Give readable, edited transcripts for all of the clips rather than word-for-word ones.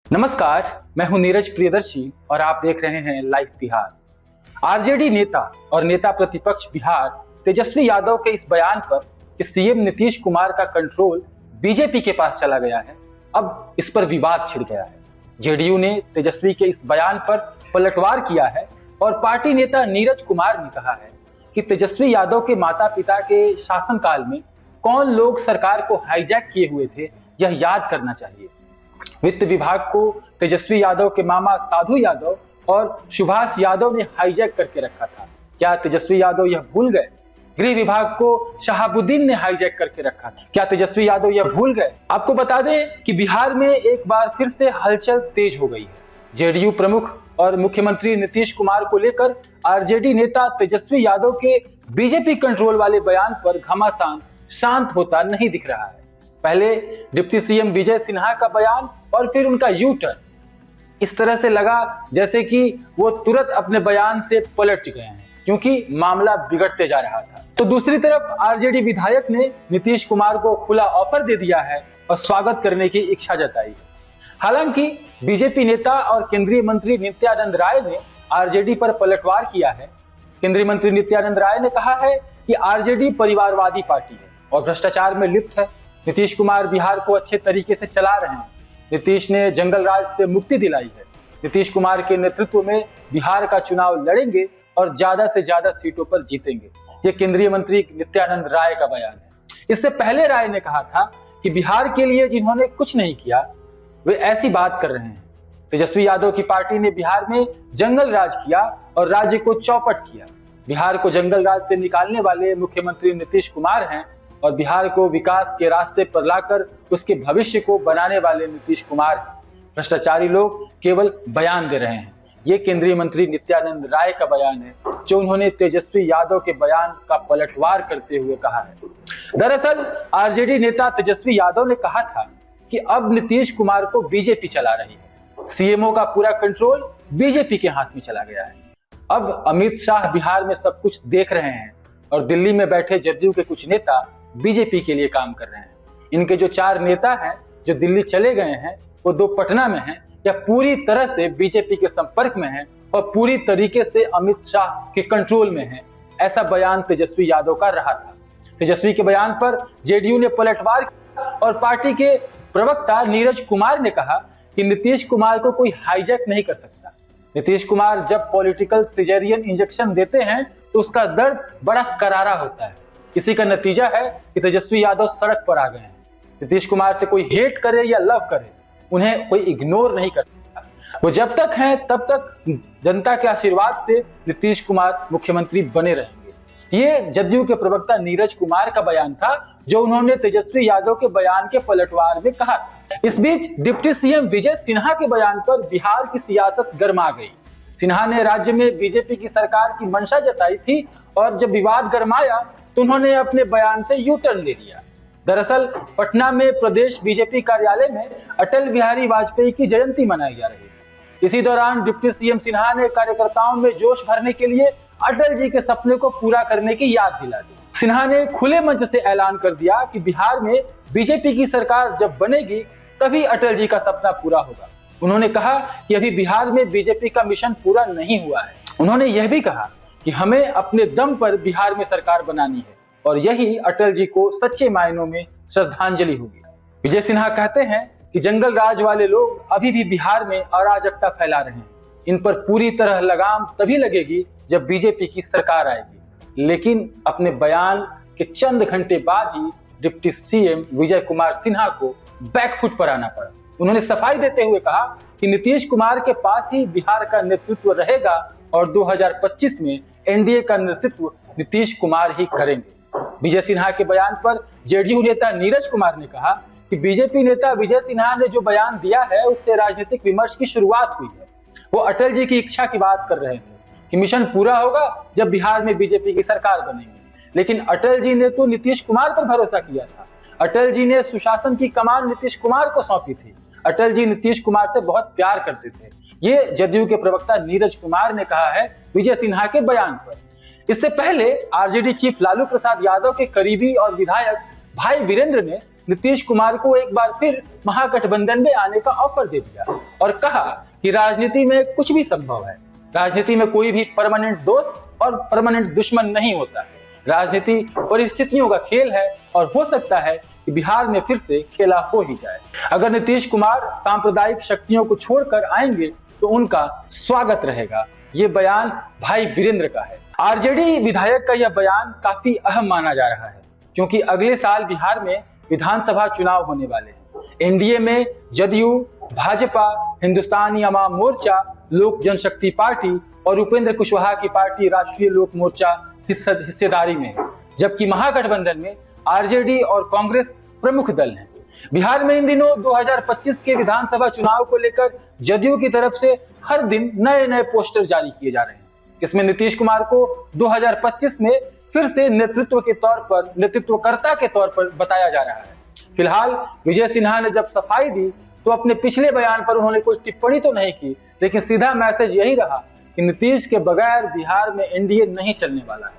नमस्कार, मैं हूं नीरज प्रियदर्शी और आप देख रहे हैं लाइव बिहार। आरजेडी नेता और नेता प्रतिपक्ष बिहार तेजस्वी यादव के इस बयान पर कि सीएम नीतीश कुमार का कंट्रोल बीजेपी के पास चला गया है, अब इस पर विवाद छिड़ गया है। जेडीयू ने तेजस्वी के इस बयान पर पलटवार किया है और पार्टी नेता नीरज कुमार ने कहा है कि तेजस्वी यादव के माता पिता के शासनकाल में कौन लोग सरकार को हाईजैक किए हुए थे, यह याद करना चाहिए। वित्त विभाग को तेजस्वी यादव के मामा साधु यादव और सुभाष यादव ने हाईजैक करके रखा था। क्या तेजस्वी यादव यह भूल गए? गृह विभाग को शहाबुद्दीन ने हाईजैक करके रखा था। क्या तेजस्वी यादव यह भूल गए? आपको बता दें कि बिहार में एक बार फिर से हलचल तेज हो गई है। जेडीयू प्रमुख और मुख्यमंत्री नीतीश कुमार को लेकर आरजेडी नेता तेजस्वी यादव के बीजेपी कंट्रोल वाले बयान पर घमासान शांत होता नहीं दिख रहा है। पहले डिप्टी सीएम विजय सिन्हा का बयान और फिर उनका यू टर्न इस तरह से लगा जैसे कि वो तुरंत अपने बयान से पलट गए हैं, क्योंकि मामला बिगड़ते जा रहा था। तो दूसरी तरफ आरजेडी विधायक ने नीतीश कुमार को खुला ऑफर दे दिया है और स्वागत करने की इच्छा जताई है। हालांकि बीजेपी नेता और केंद्रीय मंत्री नित्यानंद राय ने आरजेडी पर पलटवार किया है। केंद्रीय मंत्री नित्यानंद राय ने कहा है कि आरजेडी परिवारवादी पार्टी है और भ्रष्टाचार में लिप्त है। नीतीश कुमार बिहार को अच्छे तरीके से चला रहे हैं। नीतीश ने जंगल राज से मुक्ति दिलाई है। नीतीश कुमार के नेतृत्व में बिहार का चुनाव लड़ेंगे और ज्यादा से ज्यादा सीटों पर जीतेंगे। ये केंद्रीय मंत्री नित्यानंद राय का बयान है। इससे पहले राय ने कहा था कि बिहार के लिए जिन्होंने कुछ नहीं किया वे ऐसी बात कर रहे हैं। तेजस्वी यादव की पार्टी ने बिहार में जंगल राज किया और राज्य को चौपट किया। बिहार को जंगल राज से निकालने वाले मुख्यमंत्री नीतीश कुमार हैं और बिहार को विकास के रास्ते पर लाकर उसके भविष्य को बनाने वाले नीतीश कुमार हैं। भ्रष्टाचारी लोग केवल बयान दे रहे हैं। ये केंद्रीय मंत्री नित्यानंद राय का बयान है, जो उन्होंने तेजस्वी यादव के बयान का पलटवार करते हुए कहा है। दरअसल आरजेडी नेता तेजस्वी यादव ने कहा था कि अब नीतीश कुमार को बीजेपी चला रही है। सीएमओ का पूरा कंट्रोल बीजेपी के हाथ में चला गया है। अब अमित शाह बिहार में सब कुछ देख रहे हैं और दिल्ली में बैठे जदयू के कुछ नेता बीजेपी के लिए काम कर रहे हैं। इनके जो 4 नेता हैं जो दिल्ली चले गए हैं, वो 2 पटना में हैं या पूरी तरह से बीजेपी के संपर्क में हैं और पूरी तरीके से अमित शाह के कंट्रोल में हैं। ऐसा बयान तेजस्वी यादव का रहा था। तेजस्वी के बयान पर जेडीयू ने पलटवार किया और पार्टी के प्रवक्ता नीरज कुमार ने कहा कि नीतीश कुमार को कोई हाईजैक नहीं कर सकता। नीतीश कुमार जब पॉलिटिकल सिजेरियन इंजेक्शन देते हैं तो उसका दर्द बड़ा करारा होता है। इसी का नतीजा है कि तेजस्वी यादव सड़क पर आ गए हैं। नीतीश कुमार से कोई हेट करे या लव करे, उन्हें कोई इग्नोर नहीं कर सकता। वो जब तक हैं तब तक जनता के आशीर्वाद से नीतीश कुमार मुख्यमंत्री बने रहेंगे। ये जदयू के प्रवक्ता नीरज कुमार का बयान था, जो उन्होंने तेजस्वी यादव के बयान के पलटवार में कहा था। इस बीच डिप्टी सीएम विजय सिन्हा के बयान पर बिहार की सियासत गर्मा गई। सिन्हा ने राज्य में बीजेपी की सरकार की मंशा जताई थी और जब विवाद गर्माया तो उन्होंने अपने बयान से यू टर्न ले लिया। दरअसल पटना में प्रदेश बीजेपी कार्यालय में अटल बिहारी वाजपेयी की जयंती मनाई जा रही थी। इसी दौरान डिप्टी सीएम सिन्हा ने कार्यकर्ताओं में जोश भरने के लिए अटल जी के सपने को पूरा करने की याद दिला दी। सिन्हा ने खुले मंच से ऐलान कर दिया कि बिहार में बीजेपी की सरकार जब बनेगी तभी अटल जी का सपना पूरा होगा। उन्होंने कहा कि अभी बिहार में बीजेपी का मिशन पूरा नहीं हुआ है। उन्होंने यह भी कहा कि हमें अपने दम पर बिहार में सरकार बनानी है और यही अटल जी को सच्चे मायनों में श्रद्धांजलि होगी। विजय सिन्हा कहते हैं कि जंगल राज वाले लोग अभी भी बिहार में अराजकता फैला रहे हैं। इन पर पूरी तरह लगाम तभी लगेगी जब बीजेपी की सरकार आएगी। लेकिन अपने बयान के चंद घंटे बाद ही डिप्टी सीएम विजय कुमार सिन्हा को बैकफुट पर आना पड़ा। उन्होंने सफाई देते हुए कहा कि नीतीश कुमार के पास ही बिहार का नेतृत्व रहेगा और 2025 में एनडीए का नेतृत्व नीतीश कुमार ही करेंगे। विजय सिन्हा के बयान पर जेडीयू नेता नीरज कुमार ने कहा कि बीजेपी नेता विजय सिन्हा ने जो बयान दिया है उससे राजनीतिक विमर्श की शुरुआत हुई है। वो अटल जी की इच्छा की बात कर रहे थे कि मिशन पूरा होगा जब बिहार में बीजेपी की सरकार बनेगी। लेकिन अटल जी ने तो नीतीश कुमार पर भरोसा किया था। अटल जी ने सुशासन की कमान नीतीश कुमार को सौंपी थी। अटल जी नीतीश कुमार से बहुत प्यार करते थे। ये जदयू के प्रवक्ता नीरज कुमार ने कहा है विजय सिन्हा के बयान पर। इससे पहले आरजेडी चीफ लालू प्रसाद यादव के करीबी और विधायक भाई वीरेंद्र ने नीतीश कुमार को एक बार फिर महागठबंधन में आने का ऑफर दे दिया और कहा कि राजनीति में कुछ भी संभव है। राजनीति में कोई भी परमानेंट दोस्त और परमानेंट दुश्मन नहीं होता है। राजनीति परिस्थितियों का खेल है और हो सकता है कि बिहार में फिर से खेला हो ही जाए। अगर नीतीश कुमार सांप्रदायिक शक्तियों को छोड़कर आएंगे तो उनका स्वागत रहेगा। ये बयान भाई वीरेंद्र का है। आरजेडी विधायक का यह बयान काफी अहम माना जा रहा है क्योंकि अगले साल बिहार में विधानसभा चुनाव होने वाले हैं। एनडीए में जदयू, भाजपा, हिंदुस्तानी अवाम मोर्चा, लोक जनशक्ति पार्टी और उपेंद्र कुशवाहा की पार्टी राष्ट्रीय लोक मोर्चा हिस्सेदारी में है, जबकि महागठबंधन में आरजेडी और कांग्रेस प्रमुख दल हैं। बिहार में इन दिनों 2025 के विधानसभा चुनाव को लेकर जदयू की तरफ से हर दिन नए नए पोस्टर जारी किए जा रहे हैं। इसमें नीतीश कुमार को 2025 में फिर से नेतृत्वकर्ता के तौर पर बताया जा रहा है। फिलहाल विजय सिन्हा ने जब सफाई दी तो अपने पिछले बयान पर उन्होंने कोई टिप्पणी तो नहीं की, लेकिन सीधा मैसेज यही रहा कि नीतीश के बगैर बिहार में एनडीए नहीं चलने वाला है।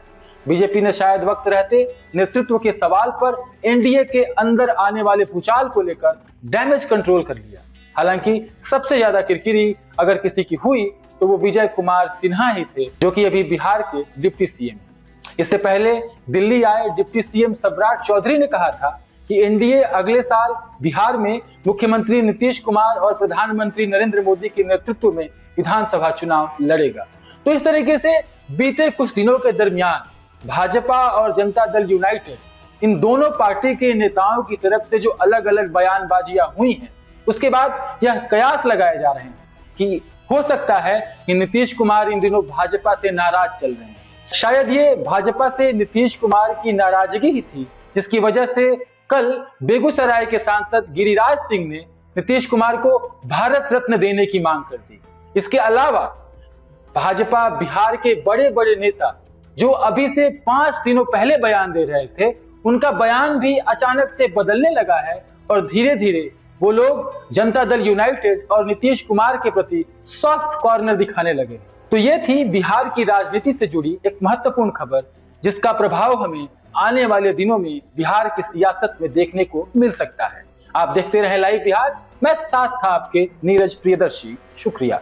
बीजेपी ने शायद वक्त रहते नेतृत्व के सवाल पर एनडीए के अंदर आने वाले भूचाल को लेकर डैमेज कंट्रोल कर लिया। हालांकि सबसे ज्यादा किरकिरी अगर किसी की हुई तो वो विजय कुमार सिन्हा ही थे, जो कि अभी बिहार के डिप्टी सीएम हैं। इससे पहले दिल्ली आए डिप्टी सीएम सम्राट चौधरी ने कहा था कि एनडीए अगले साल बिहार में मुख्यमंत्री नीतीश कुमार और प्रधानमंत्री नरेंद्र मोदी के नेतृत्व में विधानसभा चुनाव लड़ेगा। तो इस तरीके से बीते कुछ दिनों के दरमियान भाजपा और जनता दल यूनाइटेड इन दोनों पार्टी के नेताओं की तरफ से जो अलग अलग बयानबाजियां हुई हैं, उसके बाद यह कयास लगाए जा रहे हैं कि हो सकता है कि नीतीश कुमार इन दिनों भाजपा से नाराज चल रहे हैं। शायद ये भाजपा से नीतीश कुमार की नाराजगी ही थी जिसकी वजह से कल बेगूसराय के सांसद गिरिराज सिंह ने नीतीश कुमार को भारत रत्न देने की मांग कर दी। इसके अलावा भाजपा बिहार के बड़े बड़े नेता जो अभी से 5 दिनों पहले बयान दे रहे थे, उनका बयान भी अचानक से बदलने लगा है और धीरे धीरे वो लोग जनता दल यूनाइटेड और नीतीश कुमार के प्रति सॉफ्ट कॉर्नर दिखाने लगे। तो ये थी बिहार की राजनीति से जुड़ी एक महत्वपूर्ण खबर, जिसका प्रभाव हमें आने वाले दिनों में बिहार की सियासत में देखने को मिल सकता है। आप देखते रहे लाइव बिहार। मैं साथ था आपके नीरज प्रियदर्शी। शुक्रिया।